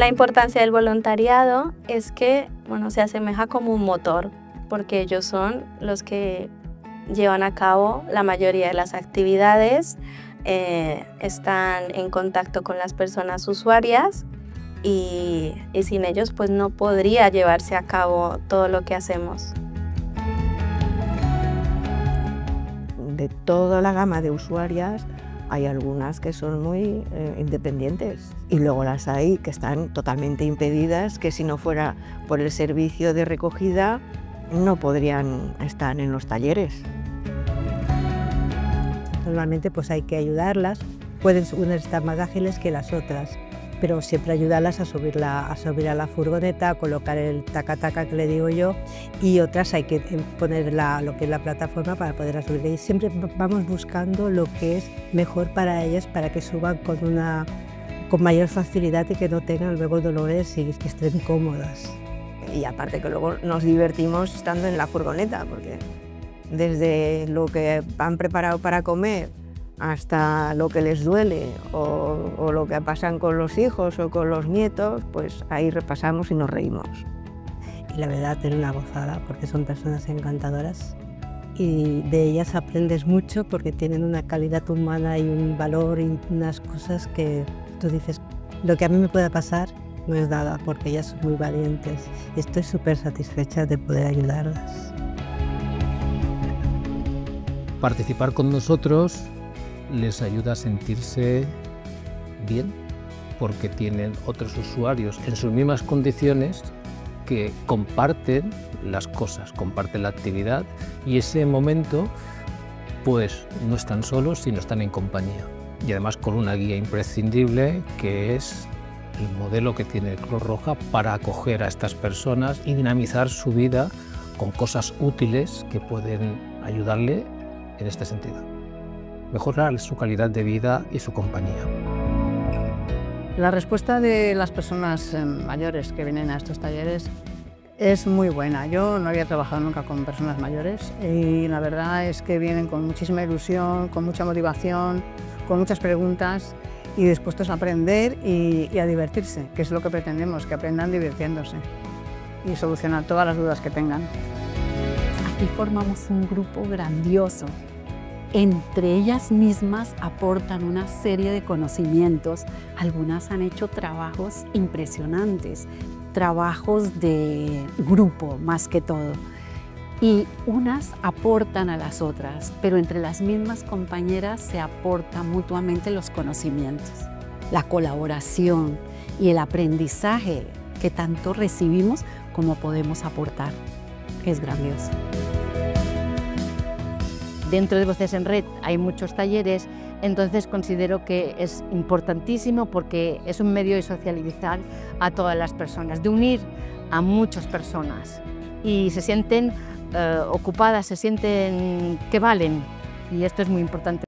La importancia del voluntariado es que, se asemeja como un motor, porque ellos son los que llevan a cabo la mayoría de las actividades, están en contacto con las personas usuarias y sin ellos pues no podría llevarse a cabo todo lo que hacemos. De toda la gama de usuarias hay algunas que son muy independientes y luego las hay que están totalmente impedidas, que si no fuera por el servicio de recogida no podrían estar en los talleres. Normalmente pues hay que ayudarlas, pueden unas estar más ágiles que las otras, pero siempre ayudarlas a subir a la furgoneta, a colocar el taca-taca que le digo yo, y otras hay que poner lo que es la plataforma para poder subir. Y siempre vamos buscando lo que es mejor para ellas, para que suban con mayor facilidad y que no tengan luego dolores y que estén cómodas. Y aparte que luego nos divertimos estando en la furgoneta, porque desde lo que han preparado para comer hasta lo que les duele o lo que pasan con los hijos o con los nietos, pues ahí repasamos y nos reímos. Y la verdad, tener una gozada, porque son personas encantadoras y de ellas aprendes mucho porque tienen una calidad humana y un valor y unas cosas que tú dices, lo que a mí me pueda pasar no es nada, porque ellas son muy valientes. Estoy súper satisfecha de poder ayudarlas. Participar con nosotros les ayuda a sentirse bien, porque tienen otros usuarios en sus mismas condiciones que comparten las cosas, comparten la actividad y ese momento pues no están solos, sino están en compañía. Y además con una guía imprescindible que es el modelo que tiene Cruz Roja para acoger a estas personas y dinamizar su vida con cosas útiles que pueden ayudarle en este sentido. Mejorar su calidad de vida y su compañía. La respuesta de las personas mayores que vienen a estos talleres es muy buena. Yo no había trabajado nunca con personas mayores y la verdad es que vienen con muchísima ilusión, con mucha motivación, con muchas preguntas y dispuestos a aprender y a divertirse, que es lo que pretendemos, que aprendan divirtiéndose y solucionar todas las dudas que tengan. Aquí formamos un grupo grandioso. Entre ellas mismas aportan una serie de conocimientos. Algunas han hecho trabajos impresionantes, trabajos de grupo más que todo. Y unas aportan a las otras, pero entre las mismas compañeras se aportan mutuamente los conocimientos. La colaboración y el aprendizaje que tanto recibimos como podemos aportar. Es grandioso. Dentro de Voces en Red hay muchos talleres, entonces considero que es importantísimo porque es un medio de socializar a todas las personas, de unir a muchas personas y se sienten ocupadas, se sienten que valen y esto es muy importante.